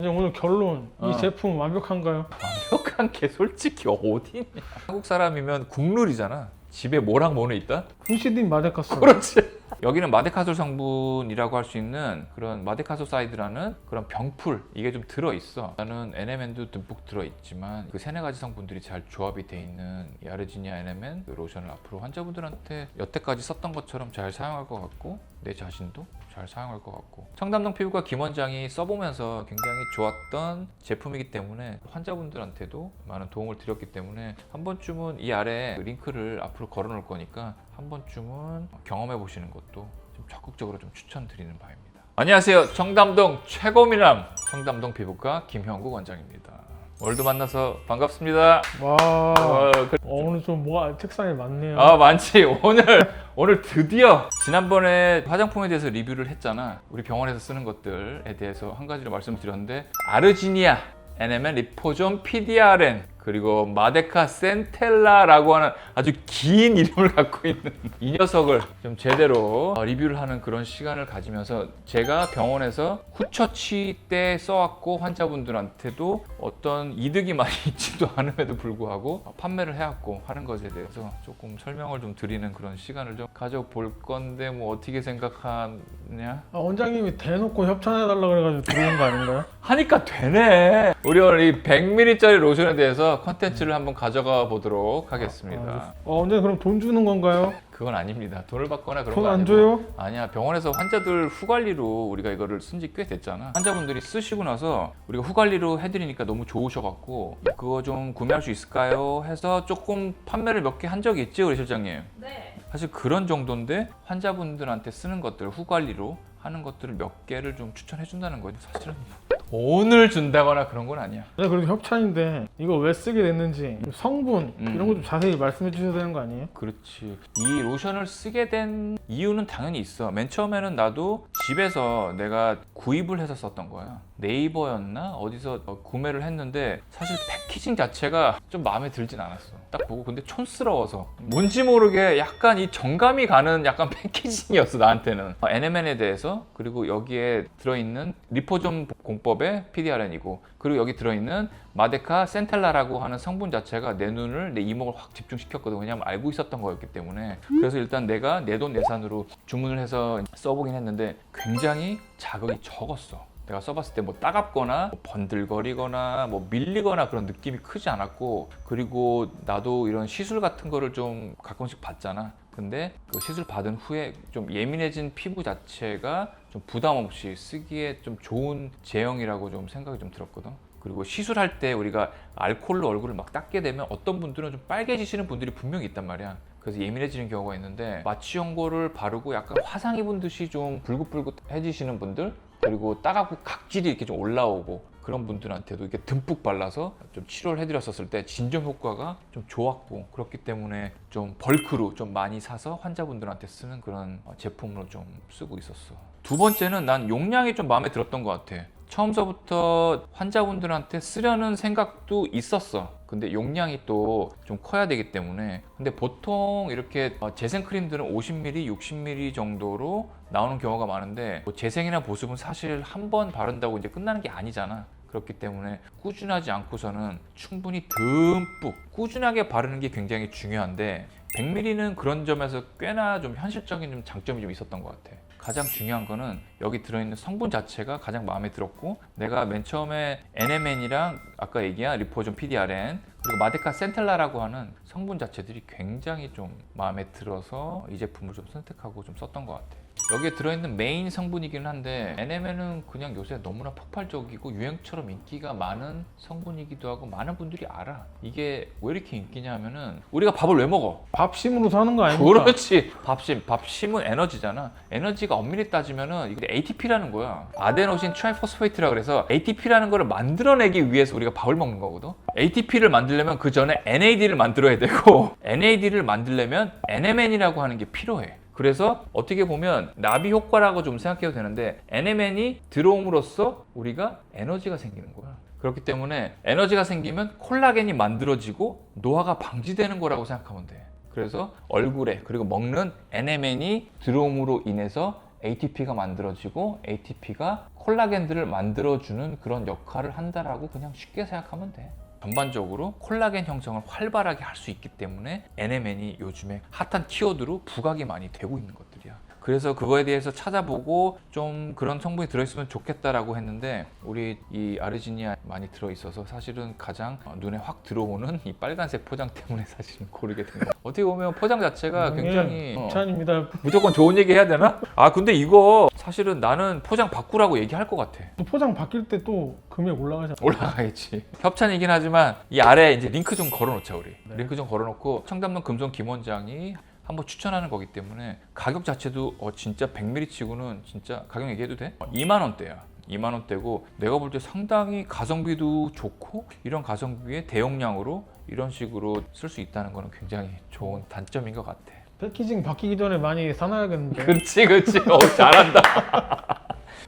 이제 오늘 결론, 이 제품 완벽한가요? 완벽한 게 솔직히 어디 있냐. 한국 사람이면 국룰이잖아. 집에 뭐랑 뭐는 있다? 후시딘 마데카솔. 그렇지. 여기는 마데카솔 성분이라고 할 수 있는 그런 마데카솔사이드라는 그런 병풀, 이게 좀 들어있어. 나는 NMN도 듬뿍 들어있지만 그 세네 가지 성분들이 잘 조합이 돼 있는 이 아르지니아 NMN 로션을 앞으로 환자분들한테 여태까지 썼던 것처럼 잘 사용할 것 같고, 내 자신도 잘 사용할 것 같고, 청담동 피부과 김 원장이 써보면서 굉장히 좋았던 제품이기 때문에 환자분들한테도 많은 도움을 드렸기 때문에 한 번쯤은 이 아래 링크를 앞으로 걸어 놓을 거니까 한 번쯤은 경험해 보시는 것도 좀 적극적으로 좀 추천드리는 바입니다. 안녕하세요. 청담동 최고미남 청담동 피부과 김형국 원장입니다. 오늘도 만나서 반갑습니다. 와, 오늘 좀 뭐가 책상에 많네요. 아, 많지. 오늘 드디어 지난번에 화장품에 대해서 리뷰를 했잖아. 우리 병원에서 쓰는 것들에 대해서 한 가지를 말씀드렸는데, 아르지니아 NMN 리포존 PDRN 그리고 마데카 센텔라라고 하는 아주 긴 이름을 갖고 있는 이 녀석을 좀 제대로 리뷰를 하는 그런 시간을 가지면서, 제가 병원에서 후처치 때 써왔고 환자분들한테도 어떤 이득이 많이 있지도 않음에도 불구하고 판매를 해왔고 하는 것에 대해서 조금 설명을 좀 드리는 그런 시간을 좀 가져볼 건데, 뭐 어떻게 생각하냐? 원장님이 대놓고 협찬해달라고 그래가지고 들어온 거 아닌가요? 하니까 되네. 우리 오늘 이 100ml짜리 로션에 대해서 컨텐츠를 한번 가져가 보도록 하겠습니다. 원장님 그럼 돈 주는 건가요? 그건 아닙니다. 돈을 받거나 그런 돈 거 안 아니고. 줘요? 아니야. 병원에서 환자들 후관리로 우리가 이거를 쓴 지 꽤 됐잖아. 환자분들이 쓰시고 나서 우리가 후관리로 해드리니까 너무 좋으셔갖고 그거 좀 구매할 수 있을까요? 해서 조금 판매를 몇 개 한 적이 있지, 우리 실장님? 네. 사실 그런 정도인데 환자분들한테 쓰는 것들, 후관리로 하는 것들을 몇 개를 좀 추천해 준다는 거죠. 사실은 돈을 준다거나 그런 건 아니야. 네, 그래도 협찬인데 이거 왜 쓰게 됐는지 성분 이런 거 좀 자세히 말씀해 주셔야 되는 거 아니에요? 그렇지. 이 로션을 쓰게 된 이유는 당연히 있어. 맨 처음에는 나도 집에서 내가 구입을 해서 썼던 거야. 네이버였나? 어디서 구매를 했는데 사실 패키징 자체가 좀 마음에 들진 않았어. 딱 보고 근데 촌스러워서 뭔지 모르게 약간 이 정감이 가는 약간 패키징이었어, 나한테는. NMN에 대해서, 그리고 여기에 들어있는 리포존 공법의 PDRN이고, 그리고 여기 들어있는 마데카 센텔라라고 하는 성분 자체가 내 눈을, 내 이목을 확 집중시켰거든. 왜냐면 알고 있었던 거였기 때문에. 그래서 일단 내가 내돈내산으로 주문을 해서 써보긴 했는데 굉장히 자극이 적었어. 내가 써봤을 때 뭐 따갑거나 뭐 번들거리거나 뭐 밀리거나 그런 느낌이 크지 않았고, 그리고 나도 이런 시술 같은 거를 좀 가끔씩 받잖아. 근데 그 시술 받은 후에 좀 예민해진 피부 자체가 좀 부담 없이 쓰기에 좀 좋은 제형이라고 좀 생각이 좀 들었거든. 그리고 시술할 때 우리가 알코올로 얼굴을 막 닦게 되면 어떤 분들은 좀 빨개지시는 분들이 분명히 있단 말이야. 그래서 예민해지는 경우가 있는데, 마취 연고를 바르고 약간 화상 입은 듯이 좀 불긋불긋해지시는 분들, 그리고 따갑고 각질이 이렇게 좀 올라오고 그런 분들한테도 이렇게 듬뿍 발라서 좀 치료를 해드렸었을 때 진정 효과가 좀 좋았고, 그렇기 때문에 좀 벌크로 좀 많이 사서 환자분들한테 쓰는 그런 제품으로 좀 쓰고 있었어. 두 번째는 난 용량이 좀 마음에 들었던 것 같아. 처음서부터 환자분들한테 쓰려는 생각도 있었어. 근데 용량이 또 좀 커야 되기 때문에. 근데 보통 이렇게 재생 크림들은 50ml, 60ml 정도로 나오는 경우가 많은데, 뭐 재생이나 보습은 사실 한 번 바른다고 이제 끝나는 게 아니잖아. 그렇기 때문에 꾸준하지 않고서는 충분히 듬뿍 꾸준하게 바르는 게 굉장히 중요한데, 100ml는 그런 점에서 꽤나 좀 현실적인 좀 장점이 좀 있었던 것 같아. 가장 중요한 거는 여기 들어있는 성분 자체가 가장 마음에 들었고, 내가 맨 처음에 NMN이랑 아까 얘기한 리포존 PDRN 그리고 마데카 센텔라라고 하는 성분 자체들이 굉장히 좀 마음에 들어서 이 제품을 좀 선택하고 좀 썼던 것 같아. 여기에 들어있는 메인 성분이긴 한데, NMN은 그냥 요새 너무나 폭발적이고 유행처럼 인기가 많은 성분이기도 하고 많은 분들이 알아. 이게 왜 이렇게 인기냐 하면은, 우리가 밥을 왜 먹어? 밥심으로 사는 거 아닙니까? 그렇지. 밥심은 에너지잖아. 에너지가 엄밀히 따지면은 이게 ATP라는 거야. 아데노신 트라이포스페이트라 그래서 ATP라는 거를 만들어내기 위해서 우리가 밥을 먹는 거거든. ATP를 만들려면 그 전에 NAD를 만들어야 되고, NAD를 만들려면 NMN이라고 하는 게 필요해. 그래서 어떻게 보면 나비 효과라고 좀 생각해도 되는데, NMN이 들어옴으로써 우리가 에너지가 생기는 거야. 그렇기 때문에 에너지가 생기면 콜라겐이 만들어지고 노화가 방지되는 거라고 생각하면 돼. 그래서 얼굴에, 그리고 먹는 NMN이 들어옴으로 인해서 ATP가 만들어지고, ATP가 콜라겐들을 만들어주는 그런 역할을 한다라고 그냥 쉽게 생각하면 돼. 전반적으로 콜라겐 형성을 활발하게 할 수 있기 때문에 NMN이 요즘에 핫한 키워드로 부각이 많이 되고 있는 것들이야. 그래서 그거에 대해서 찾아보고 좀 그런 성분이 들어있으면 좋겠다라고 했는데 우리 이 아르지니아 많이 들어있어서 사실은 가장 눈에 확 들어오는 이 빨간색 포장 때문에 사실은 고르게 된 거야. 어떻게 보면 포장 자체가 굉장히 협찬입니다. 무조건 좋은 얘기 해야 되나? 아 근데 이거 사실은 나는 포장 바꾸라고 얘기할 것 같아. 또 포장 바뀔 때 또 금액 올라가잖아. 올라가겠지. 협찬이긴 하지만 이 아래에 이제 링크 좀 걸어놓자 우리. 네. 링크 좀 걸어놓고 청담동 금손 김원장이 한번 추천하는 거기 때문에 가격 자체도 진짜 100ml 치고는 진짜 가격 얘기해도 돼? 2만 원대야. 2만 원대고 내가 볼 때 상당히 가성비도 좋고 이런 가성비에 대용량으로 이런 식으로 쓸 수 있다는 거는 굉장히 좋은 단점인 것 같아. 패키징 바뀌기 전에 많이 사놔야겠는데. 그렇지. 잘한다.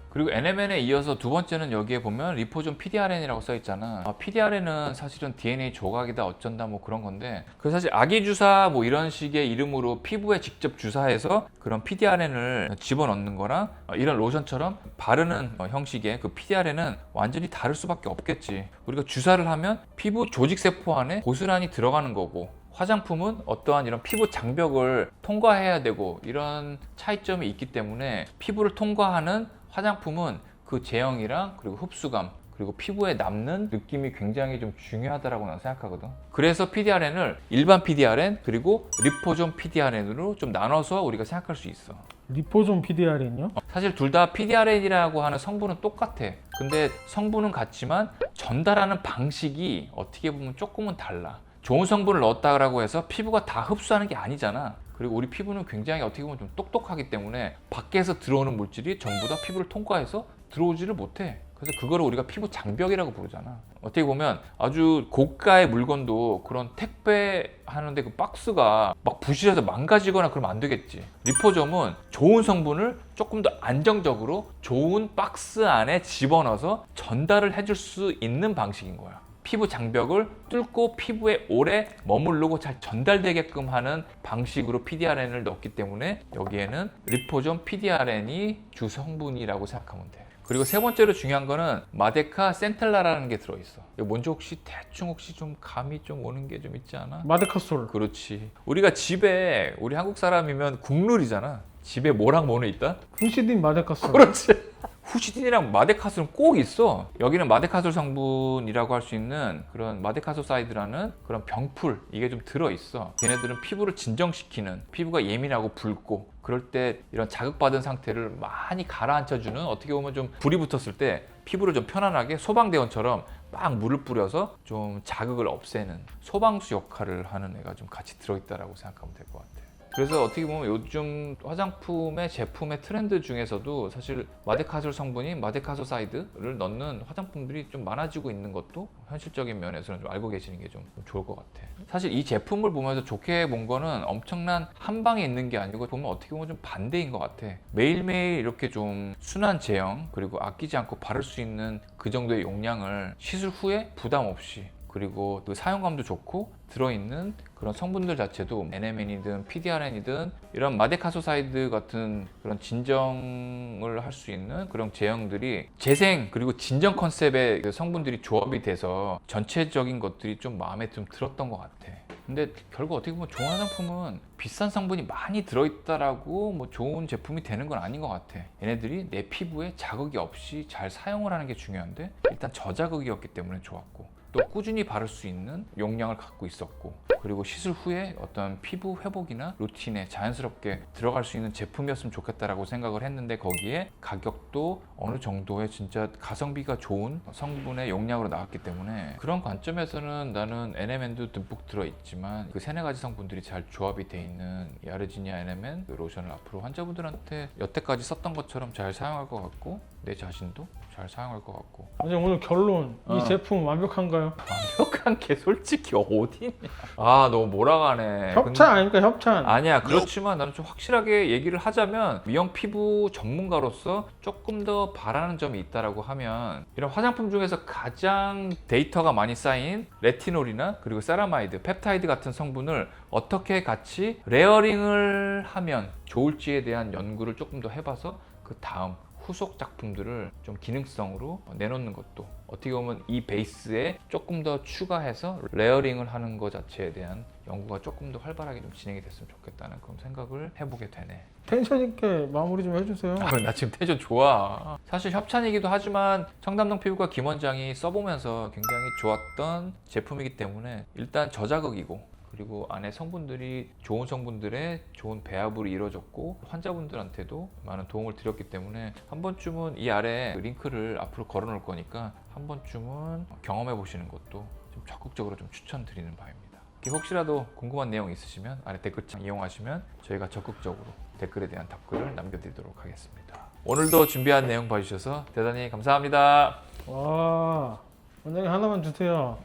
그리고 NMN에 이어서 두 번째는 여기에 보면 리포존 PDRN이라고 써 있잖아. PDRN은 사실은 DNA 조각이다 어쩐다 뭐 그런 건데 그 사실 아기 주사 뭐 이런 식의 이름으로 피부에 직접 주사해서 그런 PDRN을 집어넣는 거랑 이런 로션처럼 바르는 형식의 그 PDRN은 완전히 다를 수밖에 없겠지. 우리가 주사를 하면 피부 조직 세포 안에 고스란히 들어가는 거고 화장품은 어떠한 이런 피부 장벽을 통과해야 되고 이런 차이점이 있기 때문에 피부를 통과하는 화장품은 그 제형이랑 그리고 흡수감 그리고 피부에 남는 느낌이 굉장히 좀 중요하다고 나는 생각하거든. 그래서 PDRN을 일반 PDRN 그리고 리포존 PDRN으로 좀 나눠서 우리가 생각할 수 있어. 리포존 PDRN요? 사실 둘 다 PDRN이라고 하는 성분은 똑같아. 근데 성분은 같지만 전달하는 방식이 어떻게 보면 조금은 달라. 좋은 성분을 넣었다고 해서 피부가 다 흡수하는 게 아니잖아. 그리고 우리 피부는 굉장히 어떻게 보면 좀 똑똑하기 때문에 밖에서 들어오는 물질이 전부 다 피부를 통과해서 들어오지를 못해. 그래서 그거를 우리가 피부 장벽이라고 부르잖아. 어떻게 보면 아주 고가의 물건도 그런 택배하는데 그 박스가 막 부실해서 망가지거나 그러면 안 되겠지. 리포점은 좋은 성분을 조금 더 안정적으로 좋은 박스 안에 집어넣어서 전달을 해줄 수 있는 방식인 거야. 피부 장벽을 뚫고 피부에 오래 머무르고 잘 전달되게끔 하는 방식으로 PDRN을 넣었기 때문에 여기에는 리포존 PDRN이 주 성분이라고 생각하면 돼. 그리고 세 번째로 중요한 거는 마데카 센텔라라는 게 들어있어. 이거 뭔지 혹시 대충 혹시 좀 감이 좀 오는 게 좀 있지 않아? 마데카솔. 그렇지. 우리가 집에 우리 한국 사람이면 국룰이잖아. 집에 뭐랑 뭐는 있다? 후시딘 마데카솔. 그렇지. 후시딘이랑 마데카솔은 꼭 있어. 여기는 마데카솔 성분이라고 할 수 있는 그런 마데카솔사이드라는 그런 병풀 이게 좀 들어있어. 걔네들은 피부를 진정시키는, 피부가 예민하고 붉고 그럴 때 이런 자극받은 상태를 많이 가라앉혀주는, 어떻게 보면 좀 불이 붙었을 때 피부를 좀 편안하게 소방대원처럼 막 물을 뿌려서 좀 자극을 없애는 소방수 역할을 하는 애가 좀 같이 들어있다라고 생각하면 될 것 같아. 그래서 어떻게 보면 요즘 화장품의 제품의 트렌드 중에서도 사실 마데카솔 성분인 마데카솔사이드를 넣는 화장품들이 좀 많아지고 있는 것도 현실적인 면에서는 좀 알고 계시는 게 좀 좋을 것 같아. 사실 이 제품을 보면서 좋게 본 거는 엄청난 한 방에 있는 게 아니고 보면 어떻게 보면 좀 반대인 것 같아. 매일매일 이렇게 좀 순한 제형 그리고 아끼지 않고 바를 수 있는 그 정도의 용량을 시술 후에 부담 없이, 그리고 그 사용감도 좋고 들어있는 그런 성분들 자체도 NMN이든 PDRN이든 이런 마데카솔사이드 같은 그런 진정을 할 수 있는 그런 제형들이 재생 그리고 진정 컨셉의 그 성분들이 조합이 돼서 전체적인 것들이 좀 마음에 좀 들었던 것 같아. 근데 결국 어떻게 보면 좋은 화장품은 비싼 성분이 많이 들어있다라고 뭐 좋은 제품이 되는 건 아닌 것 같아. 얘네들이 내 피부에 자극이 없이 잘 사용을 하는 게 중요한데 일단 저자극이었기 때문에 좋았고, 또 꾸준히 바를 수 있는 용량을 갖고 있었고, 그리고 시술 후에 어떤 피부 회복이나 루틴에 자연스럽게 들어갈 수 있는 제품이었으면 좋겠다라고 생각을 했는데 거기에 가격도 어느 정도의 진짜 가성비가 좋은 성분의 용량으로 나왔기 때문에 그런 관점에서는 나는 NMN도 듬뿍 들어있지만 그 세네 가지 성분들이 잘 조합이 돼 있는 이 아르지니아 NMN 그 로션을 앞으로 환자분들한테 여태까지 썼던 것처럼 잘 사용할 것 같고 내 자신도 잘 사용할 것 같고. 오늘 결론, 이 제품 완벽한가요? 완벽한 게 솔직히 어디 있냐. 아 너무 몰아가네. 협찬 아닙니까, 협찬? 아니야. 그렇지만 나는 좀 확실하게 얘기를 하자면 미용 피부 전문가로서 조금 더 바라는 점이 있다라고 하면 이런 화장품 중에서 가장 데이터가 많이 쌓인 레티놀이나 그리고 세라마이드, 펩타이드 같은 성분을 어떻게 같이 레어링을 하면 좋을지에 대한 연구를 조금 더 해봐서 그 다음 후속 작품들을 좀 기능성으로 내놓는 것도 어떻게 보면 이 베이스에 조금 더 추가해서 레이어링을 하는 것 자체에 대한 연구가 조금 더 활발하게 좀 진행이 됐으면 좋겠다는 그런 생각을 해보게 되네. 텐션 있게 마무리 좀 해주세요. 나 지금 텐션 좋아. 사실 협찬이기도 하지만 청담동 피부과 김 원장이 써보면서 굉장히 좋았던 제품이기 때문에 일단 저자극이고, 그리고 안에 성분들이 좋은 성분들의 좋은 배합으로 이루어졌고 환자분들한테도 많은 도움을 드렸기 때문에 한 번쯤은 이 아래 링크를 앞으로 걸어 놓을 거니까 한 번쯤은 경험해 보시는 것도 좀 적극적으로 좀 추천드리는 바입니다. 혹시라도 궁금한 내용 있으시면 아래 댓글창 이용하시면 저희가 적극적으로 댓글에 대한 답글을 남겨드리도록 하겠습니다. 오늘도 준비한 내용 봐주셔서 대단히 감사합니다. 와, 원장님 하나만 주세요.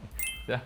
자.